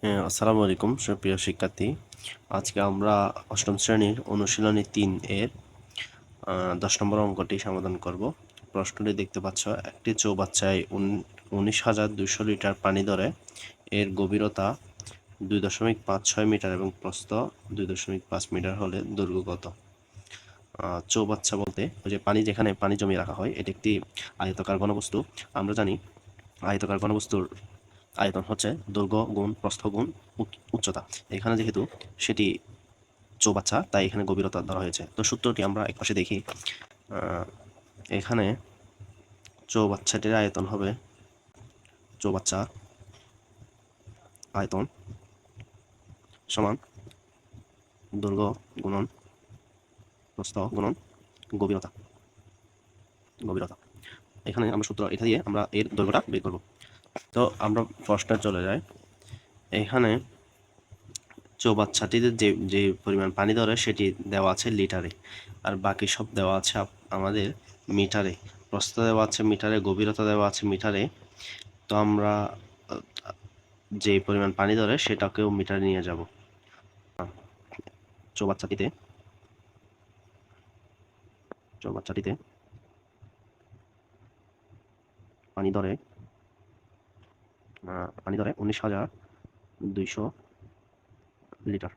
হ্যাঁ, আসসালামু আলাইকুম সুপ্রিয় শিক্ষার্থী। আজকে আমরা অষ্টম শ্রেণীর অনুশীলনী ৩ এর ১০ নম্বর অঙ্কটি সমাধান করব। প্রশ্নটি দেখতে পাচ্ছ, একটি চৌবাচ্চায় ১৯,২০০ লিটার পানি ধরে এর গভীরতা ২.৫৬ মিটার এবং প্রস্থ ২.৫ মিটার হলে দৈর্ঘ্য কত? চৌবাচ্চা বলতে ওই যে পানি, যেখানে পানি জমিয়ে রাখা হয়, এটি একটি আয়তাকার ঘনবস্তু। আমরা জানি আয়তাকার ঘনবস্তুর আয়তন হচ্ছে দৈর্ঘ্য গুণ প্রস্থ গুণ উচ্চতা। এখানে যেহেতু সেটি চৌবাচ্চা, তাই এখানে গভীরতা ধরা হয়েছে। তো সূত্রটি আমরা একপাশে দেখি। এখানে চৌবাচ্চাটির আয়তন হবে, চৌবাচ্চা আয়তন সমান দৈর্ঘ্য গুণন প্রস্থ গুণন গভীরতা। এখানে আমরা সূত্র এটা দিয়ে আমরা এর দৈর্ঘ্যটা বের করব। তো আমরা প্রশ্নে চলে যাই। এখানে চৌবাচ্চাটিতে যে পরিমাণ পানি ধরে সেটি দেওয়া আছে লিটারে, আর বাকি সব দেওয়া আছে আমাদের মিটারে। প্রস্থ দেওয়া আছে মিটারে, গভীরতা দেওয়া আছে মিটারে। তো আমরা যে পরিমাণ পানি ধরে সেটাকেও মিটারে নিয়ে যাব। চৌবাচ্চাটিতে পানি ধরে ১৯,২০০ লিটার।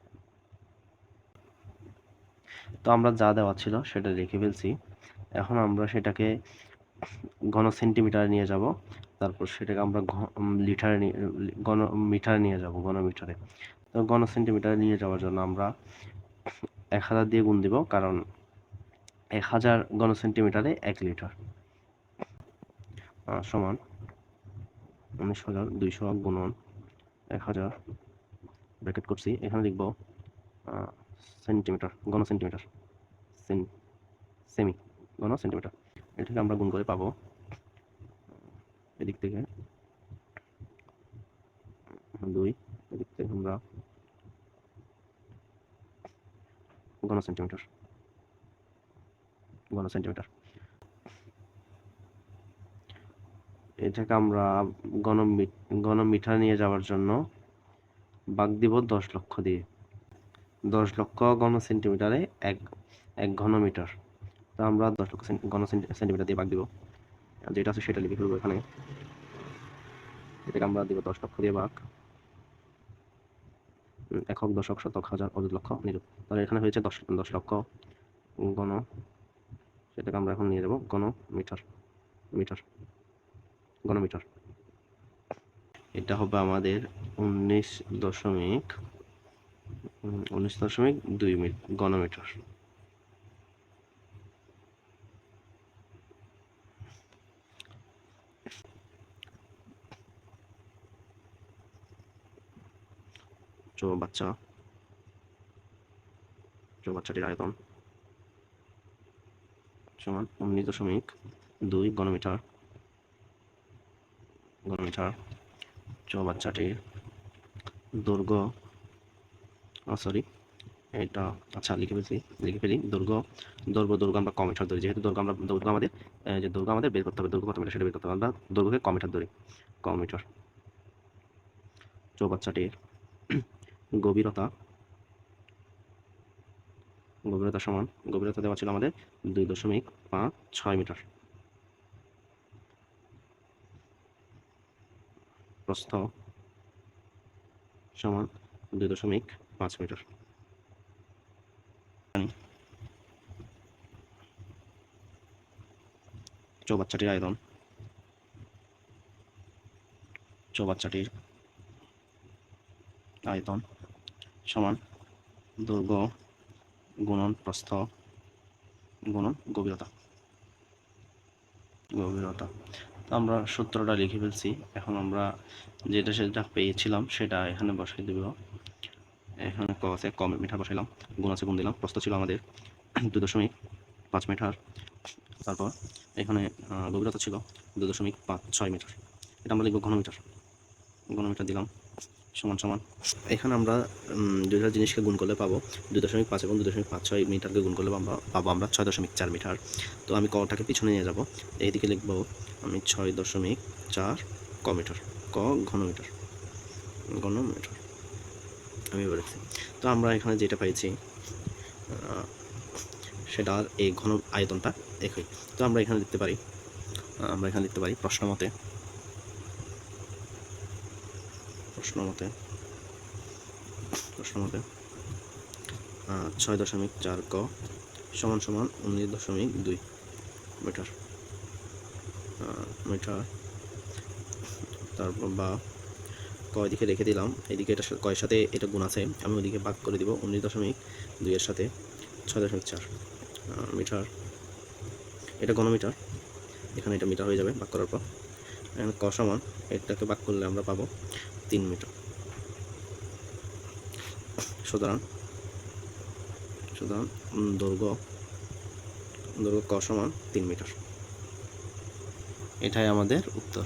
তো আমরা যা দেওয়া ছিল সেটা লিখে ফেলছি। এখন আমরা সেটাকে ঘন সেন্টিমিটারে নিয়ে যাব, তারপর সেটাকে আমরা লিটারে ঘন মিটারে নিয়ে যাব, ঘন মিটারে। তো ঘন সেন্টিমিটারে নিয়ে যাওয়ার জন্য আমরা ১,০০০ দিয়ে গুণ দিব, কারণ ১,০০০ ঘন সেন্টিমিটারে ১ লিটার সমান ১৯,২০০ গুণন ১,০০০ ব্র্যাকেট করছি। এখানে লিখব সেন্টিমিটার, ঘন সেন্টিমিটার, সেমি ঘন সেন্টিমিটার। এটাকে আমরা গুণ করে পাবো এদিক থেকে ২, এদিক থেকে আমরা ঘন সেন্টিমিটার। এটাকে আমরা ঘন মিটার নিয়ে যাওয়ার জন্য ভাগ দিব ১০ লক্ষ দিয়ে। ১০ লক্ষ ঘন সেন্টিমিটারে এক ঘন মিটার। তো আমরা ১০ লক্ষ ঘন সেন্টিমিটার দিয়ে ভাগ দিব, যেটা আছে সেটা লিখে ফেলবো এখানে। এটাকে আমরা দিব ১০ লক্ষ দিয়ে ভাগ, একক, দশক, শতক, হাজার, অযুত, লক্ষ, নিযুত। তাহলে এখানে হয়েছে ১০ লক্ষ ঘন, সেটাকে আমরা এখন নিয়ে যাব ঘন মিটার। ঘন মিটার এটা হবে আমাদের ১৯.২ ঘন মিটার। চৌবাচ্চাটির আয়তন সমান ১৯.২ ঘনমিটার। চৌবাচ্চাটির দৈর্ঘ্য, এটা আচ্ছা লিখে ফেলি। দৈর্ঘ্য আমরা ক মিটার ধরি, যেহেতু দৈর্ঘ্য আমাদের বের করতে হবে, দৈর্ঘ্য কত মিটার সেটা বের করতে হবে। আমরা দৈর্ঘ্যকে ক মিটার ধরি, ক মিটার। চৌবাচ্চাটির গভীরতা সমান, গভীরতা দেওয়া ছিল আমাদের ২.৫৬ মিটার। প্রস্থ সমান ২.৫ মিটার। চৌবাচ্চাটির আয়তন সমান দৈর্ঘ্য গুণন প্রস্থ গুণন গভীরতা। তো আমরা সূত্রটা লিখে ফেলছি। এখন আমরা যেটা পেয়েছিলাম সেটা এখানে বসাই দেব। এখানে ক আছে, ক মিটার বসাইলাম, গুণ আছে গুণ দিলাম। প্রস্থ ছিল আমাদের ২.৫ মিটার। তারপর এখানে গভীরতা ছিল ২.৫৬ মিটার। এটা আমরা লিখব ঘন মিটার দিলাম, সমান। এখানে আমরা দুইটা জিনিসকে গুণ করলে পাবো ২.৫ এবং ২.৫৬ মিটারকে গুণ করলে পাবো আমরা ৬.৪ মিটার। তো আমি কটাকে পিছনে নিয়ে যাব, এইদিকে লিখবো আমি ৬.৪ ক মিটার, ক ঘন মিটার। আমি বলেছি। তো আমরা এখানে যেটা পাইছি সেটার এই ঘন আয়তনটা একই। তো আমরা এখানে লিখতে পারি প্রশ্ন মতে 6.4 ক সমান সমান 19.2 মিটার তারপর বা ক এদিকে রেখে দিলাম, এদিকে এটা কয়ের সাথে এটা গুণ আছে, আমি ওদিকে ভাগ করে দিব 19.2 এর সাথে 6.4 মিটার। এটা ঘনমিটার, এখানে এটা মিটার হয়ে যাবে ভাগ করার পর। এখানে ক সমান এটাকে ভাগ করলে আমরা পাবো 3 মিটার। সুতরাং দৈর্ঘ্য ক সমান 3 মিটার। এটাই আমাদের উত্তর।